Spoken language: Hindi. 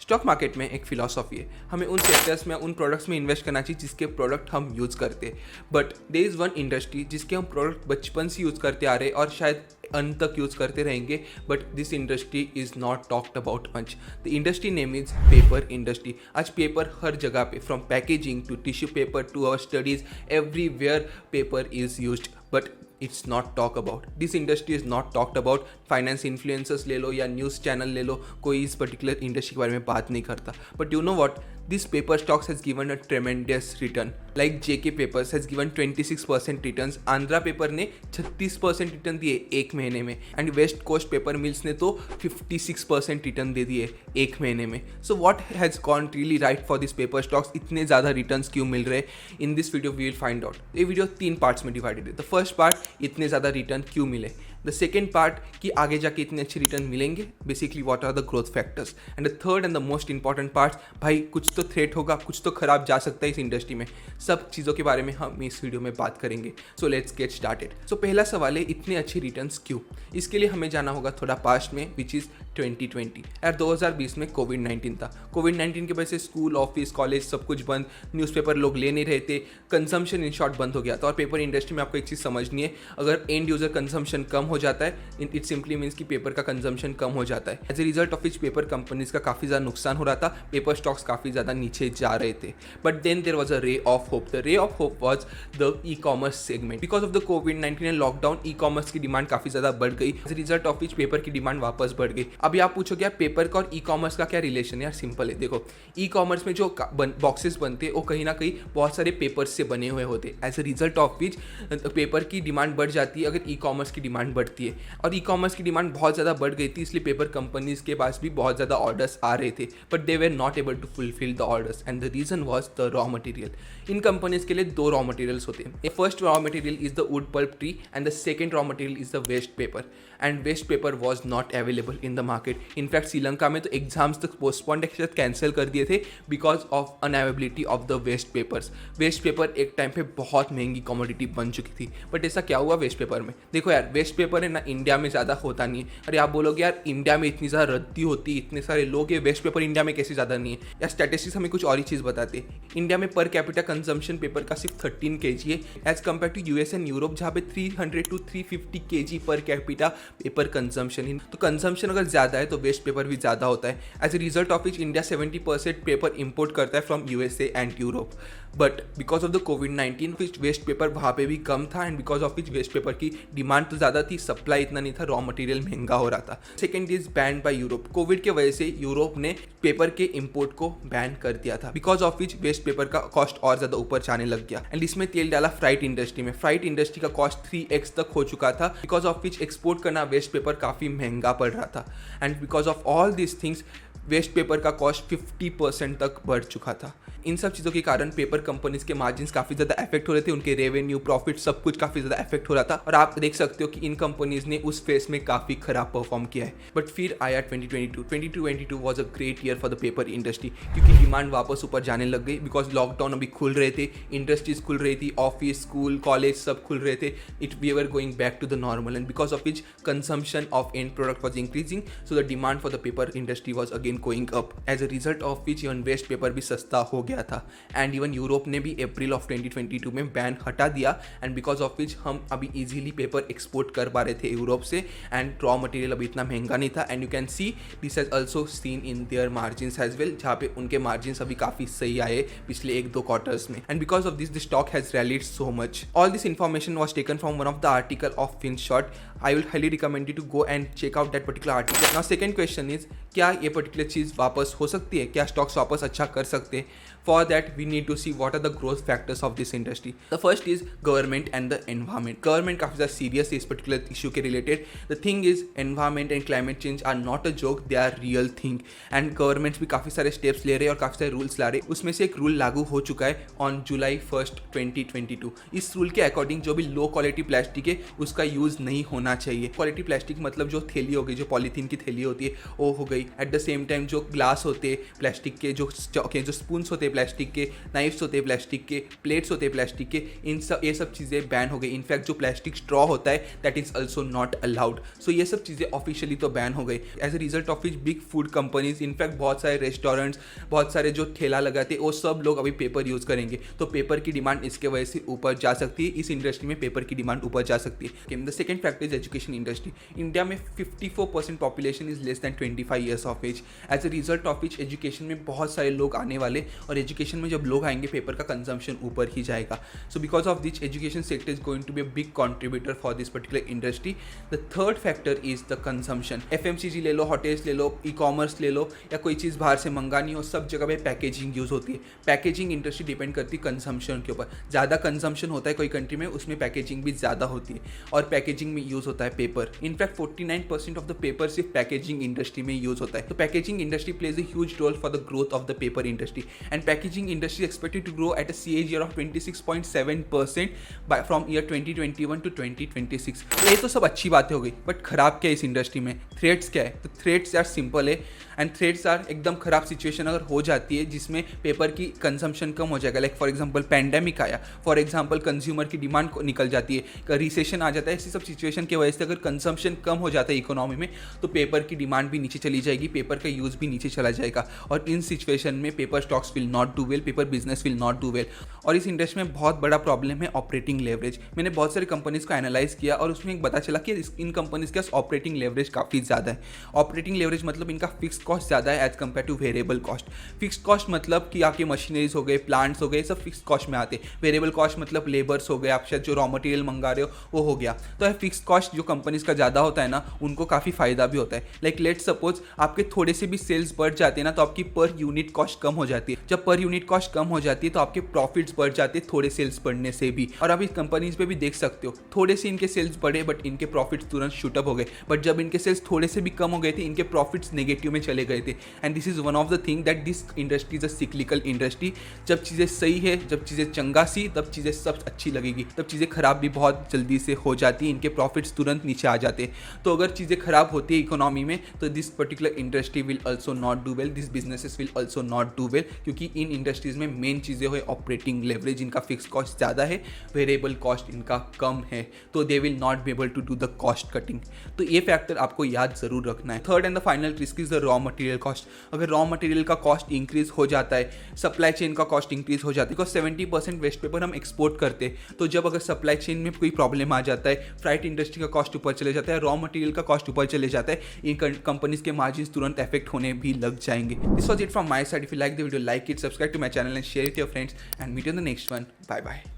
स्टॉक मार्केट में एक फिलॉसफी है, हमें उन सेक्टर्स में उन प्रोडक्ट्स में इन्वेस्ट करना चाहिए जिसके प्रोडक्ट हम यूज़ करते हैं। But there is one industry जिसके हम प्रोडक्ट बचपन से यूज़ करते आ रहे हैं और शायद अंत तक यूज़ करते रहेंगे, but this industry is not talked about much. The industry name is paper industry. आज पेपर हर जगह पे, from packaging to tissue paper to our studies, everywhere paper is used, but it's not talk about. This industry is not talked about. Finance influencers ले लो या न्यूज़ चैनल ले लो, कोई इस पर्टिकुलर इंडस्ट्री के बारे में बात नहीं करता। But you know what, this paper stocks has given a tremendous return. Like JK Papers has given 26% returns. Andhra Paper ने 36% रिटर्न दिए एक महीने में, and West Coast Paper Mills ने तो 56% रिटर्न दे दिए एक महीने में। So what has gone really right for this paper stocks? इतने ज़्यादा रिटर्न्स क्यों मिल रहे? In this video we will find out. ये वीडियो 3 पार्ट्स में डिवाइडेड है। द फर्स्ट पार्ट, इतने ज़्यादा रिटर्न क्यों मिले। द सेकेंड पार्ट, कि आगे जाके इतने अच्छे रिटर्न मिलेंगे, basically what are the growth factors. And the third and the most important part, भाई कुछ तो थ्रेट होगा, कुछ तो खराब जा सकता है इस इंडस्ट्री में। सब चीज़ों के बारे में हम इस वीडियो में बात करेंगे। So let's get started. So पहला सवाल है, इतने अच्छे रिटर्न्स क्यों? इसके लिए हमें जाना होगा थोड़ा पास्ट में, विच इज़ 2020। यार 2020 में कोविड-19 था। कोविड-19 की वजह से स्कूल, ऑफिस, कॉलेज सब कुछ बंद, न्यूज़पेपर लोग ले नहीं रहे थे, कंजम्पशन इन शॉर्ट बंद हो गया था। और पेपर इंडस्ट्री में आपको एक चीज़ समझनी है, अगर एंड यूजर कंजम्पशन कम हो जाता है, इट सिंपली मीन्स कि पेपर का कंजम्पशन कम हो जाता है। As a result of which paper companies का काफ़ी ज़्यादा नुकसान हो रहा था, पेपर स्टॉक्स काफ़ी ज़्यादा नीचे जा रहे थे। But then there was a ray of hope. The ray of hope was the ecommerce segment. Because of the कोविड-19 एंड लॉकडाउन, ई कॉमर्स की डिमांड काफ़ी ज़्यादा बढ़ गई। As a result of which paper की डिमांड वापस बढ़ गई। अभी आप पूछोगे यार पेपर का और ई कॉमर्स का क्या रिलेशन है? यार सिंपल है, देखो ई कॉमर्स में जो बॉक्सेस बनते हैं वो कहीं ना कहीं बहुत सारे पेपर्स से बने हुए होते हैं। As a result of which paper की डिमांड बढ़ जाती है अगर ई कॉमर्स की डिमांड बढ़ती है। और ई कॉमर्स की डिमांड बहुत ज़्यादा बढ़ गई थी, इसलिए पेपर कंपनीज के पास भी बहुत ज़्यादा ऑर्डर्स आ रहे थे, but they were not able to fulfil the orders, and the reason was the raw material. इन कंपनीज के लिए 2 रॉ मटेरियल्स होते हैं। First raw material is the wood pulp tree and the second raw material is the waste paper, and waste paper was not available in the market. In fact Sri Lanka में तो एग्जाम्स तक पोस्टपोन्ड कैंसिल कर दिए थे because of unavailability of the waste papers. Waste paper एक टाइम पे बहुत महंगी कमोडिटी बन चुकी थी। बट ऐसा क्या हुआ वेस्ट पेपर में? देखो यार, वेस्ट पेपर है ना इंडिया में ज़्यादा होता नहीं है। अरे आप बोलोगे यार इंडिया में इतनी ज़्यादा रद्दी होती, इतने सारे लोग हैं, वेस्ट पेपर इंडिया में कैसे ज़्यादा नहीं है? यार स्टैटिस्टिक्स हमें कुछ और ही चीज़ बताते हैं। इंडिया में पर कैपिटा कंजम्पशन पेपर का सिर्फ 13 kg है, as compare to US and Europe जहाँ पे 300 to 350 kg per capita paper consumption है। तो कंजम्पशन अगर ज़्यादा है तो वेस्ट पेपर भी ज़्यादा होता है। As a result of which India 70% paper import करता है from USA and Europe. But because of the कोविड-19 विच वेस्ट पेपर वहाँ पे भी कम था, and because of which waste paper की डिमांड तो ज़्यादा थी, सप्लाई इतना नहीं था, रॉ मटेरियल महंगा हो रहा था। Second is ban by Europe. COVID के वजह से यूरोप ने पेपर के इंपोर्ट को बैन कर दिया था, because of which waste paper का कॉस्ट और ज़्यादा ऊपर जाने लग गया। एंड इसमें तेल डाला फ्राइट इंडस्ट्री में। फ्राइट इंडस्ट्री का कॉस्ट 3x तक हो चुका था, बिकॉज ऑफ विच एक्सपोर्ट करना वेस्ट पेपर काफ़ी महंगा पड़ रहा था। And because of all this things waste paper का कॉस्ट 50% तक बढ़ चुका था। इन सब चीज़ों के कारण पेपर कंपनीज के मार्जिन्स काफ़ी ज़्यादा अफेक्ट हो रहे थे, उनके रेवेन्यू, प्रॉफिट सब कुछ काफ़ी ज़्यादा अफेक्ट हो रहा था। और आप देख सकते हो कि इन कंपनीज ने उस फेस में काफ़ी खराब परफॉर्म किया है। बट फिर आया 2022 was a great year for the paper industry, क्योंकि डिमांड वापस ऊपर जाने लग गई। बिकॉज लॉकडाउन अभी खुल रहे थे, इंडस्ट्रीज खुल रही थी, ऑफिस, स्कूल, कॉलेज सब खुल रहे थे। We were going back to the normal, and because of which consumption of end product was increasing, so the demand for the paper industry was again going up. As a result of which even waste paper भी सस्ता हो गया था। एंड इवन यूरोप ने भी अप्रैल ऑफ 2022 में बैन हटा दिया, एंड बिकॉज ऑफ विच हम अभी इजीली पेपर एक्सपोर्ट कर पा रहे थे यूरोप से, एंड रॉ मटेरियल अभी इतना महंगा नहीं था। And you can see this has also seen in their margins as well, जहाँ पे उनके मार्जिन्स अभी काफ़ी सही आए पिछले 1-2 क्वार्टर्स में। And because of this the stock has rallied so much. All this information was taken from one of the article of FinShort. I will highly recommend you to go and check out that particular article. Now second question is, क्या ये पर्टिकुलर चीज़ वापस हो सकती है? क्या स्टॉक्स वापस अच्छा कर सकते हैं? For that we need to see what are the growth factors of this industry. The first is government and the environment. Government काफ़ी ज़्यादा serious है इस particular issue के related. The thing is environment and climate change are not a joke, they are real thing. And governments भी काफ़ी सारे steps ले रहे हैं और काफ़ी सारे rules ला रहे हैं। उसमें से एक rule लागू हो चुका है on July 1st 2022. इस rule के according जो भी low quality plastic है उसका use नहीं होना चाहिए। क्वालिटी प्लास्टिक मतलब जो थैली हो गई, जो पॉलीथीन की थैली होती है वो हो गई, एट द सेम टाइम जो ग्लास होते प्लास्टिक के, जो स्पून्स होते प्लास्टिक के, नाइफ्स होते प्लास्टिक के, प्लेट्स होते प्लास्टिक के, ये सब चीज़ें बैन हो गई। इनफैक्ट जो प्लास्टिक स्ट्रॉ होता है that is also not allowed. So ये सब चीज़ें ऑफिशियली तो बैन हो गई। As a result of which big food companies, in fact बहुत सारे रेस्टोरेंट्स, बहुत सारे जो ठेला लगाते वो सब लोग अभी पेपर यूज़ करेंगे। तो पेपर की डिमांड इसके वजह से ऊपर जा सकती है, इस इंडस्ट्री में पेपर की डिमांड ऊपर जा सकती है। The second factor is education industry. India में 54% population is less than 25 years of age. As a result of which education में बहुत सारे लोग आने वाले, और एजुकेशन में जब लोग आएंगे पेपर का कंजम्पशन ऊपर ही जाएगा। So because of this education sector is going to be a big contributor for this particular industry. The third factor is the consumption. FMCG ले लो, होटल्स ले लो, ई-कॉमर्स ले लो, या कोई चीज़ बाहर से मंगानी हो, सब जगह पे पैकेजिंग यूज़ होती है। पैकेजिंग इंडस्ट्री डिपेंड करती है कंजम्पशन के ऊपर। ज़्यादा कंजम्पशन होता है कोई कंट्री में, उसमें पैकेजिंग भी ज़्यादा होती है, और पैकेजिंग में यूज़ होता है paper. In fact 49% of the paper सिर्फ पैकेजिंग इंडस्ट्री में यूज़ होता है। तो packaging industry plays a huge role for the growth of the paper industry, and packaging industry expected to grow at a CAGR of 26.7% from year 2021 to 2026। तो ये तो सब अच्छी बातें हो गई, बट खराब क्या है इस इंडस्ट्री में? थ्रेट्स क्या है? तो थ्रेट्स यार सिंपल है, एंड थ्रेट्स आर एकदम खराब सिचुएशन अगर हो जाती है जिसमें पेपर की कंजम्पशन कम हो जाएगा। लाइक फॉर एग्जांपल पैंडेमिक आया, फॉर एग्जांपल कंज्यूमर की डिमांड निकल जाती है, रिसेशन आ जाता है, ऐसी सब सिचुएशन की वजह से अगर कंजम्पशन कम हो जाता है इकोनॉमी में, तो पेपर की डिमांड भी नीचे चली जाएगी, पेपर का यूज़ भी नीचे चला जाएगा, और इन सिचुएशन में paper stocks will not do well, paper business will not do well. और इस इंडस्ट्री में बहुत बड़ा प्रॉब्लम है ऑपरेटिंग लेवरेज। मैंने बहुत सारी कंपनीज को एनालाइज किया और उसमें एक पता चला कि इन कंपनीज के पास ऑपरेटिंग लेवरेज काफ़ी ज़्यादा है। ऑपरेटिंग लेवरेज मतलब इनका फिक्स कॉस्ट ज़्यादा है as compare to variable cost. Fix cost मतलब कि आपके मशीनरीज हो गए, प्लांट्स हो गए, सब फिक्स कॉस्ट में आते हैं। वेरिएबल कॉस्ट मतलब लेबर्स हो गए, आप शायद जो रॉ मटेरियल मंगा रहे हो वो हो गया। तो फिक्स कॉस्ट जो कंपनीज का ज़्यादा होता है ना, उनको काफ़ी फायदा भी होता है। लाइक लेट सपोज आपके थोड़े से भी सेल्स बढ़ जाते हैं ना, तो आपकी पर यूनिट कॉस्ट कम हो जाती है। जब पर यूनिट कॉस्ट कम हो जाती है तो आपके प्रॉफिट्स बढ़ जाते हैं थोड़े सेल्स बढ़ने से भी। और आप इस कंपनीज पे भी देख सकते हो, थोड़े से इनके सेल्स बढ़े बट इनके प्रॉफिट्स तुरंत शूटअप हो गए, बट जब इनके सेल्स थोड़े से भी कम हो गए थे, इनके प्रॉफिट्स नेगेटिव में चले गए थे। And this is one of the thing that this industry is a cyclical industry. जब चीज़ें सही है, जब चीज़ें चंगा सी, तब चीज़ें सब अच्छी लगेगी, तब चीज़ें खराब भी बहुत जल्दी से हो जाती है, इनके प्रॉफिट्स तुरंत नीचे आ जाते हैं। तो अगर चीज़ें खराब होती है इकोनॉमी में, तो this particular industry will also not do well, this businesses will also not do well, क्योंकि इन इंडस्ट्रीज में मेन चीज़ें हो ऑपरेटिंग लेवरेज, इनका फिक्स कॉस्ट ज़्यादा है, वेरिएबल कॉस्ट इनका कम है, तो they will not be able to do the cost cutting. तो ये फैक्टर आपको याद जरूर रखना है। Third and the final risk is the raw material cost. अगर रॉ मटेरियल का कॉस्ट इंक्रीज हो जाता है, सप्लाई चेन का कॉस्ट इंक्रीज हो जाता है, बिकॉज 70% वेस्ट पेपर हम एक्सपोर्ट करते हैं। तो जब अगर सप्लाई चेन में कोई प्रॉब्लम आ जाता है, फ्राइट इंडस्ट्री का कॉस्ट ऊपर चले जाता है, रॉ मटेरियल का कॉस्ट ऊपर चले जाता है, इन कंपनीज के मार्जिन तुरंत इफेक्ट होने भी लग जाएंगे। This was it from my side. If you like the video, like it, subscribe to my channel and share with your friends, and meet you in the next one. Bye bye.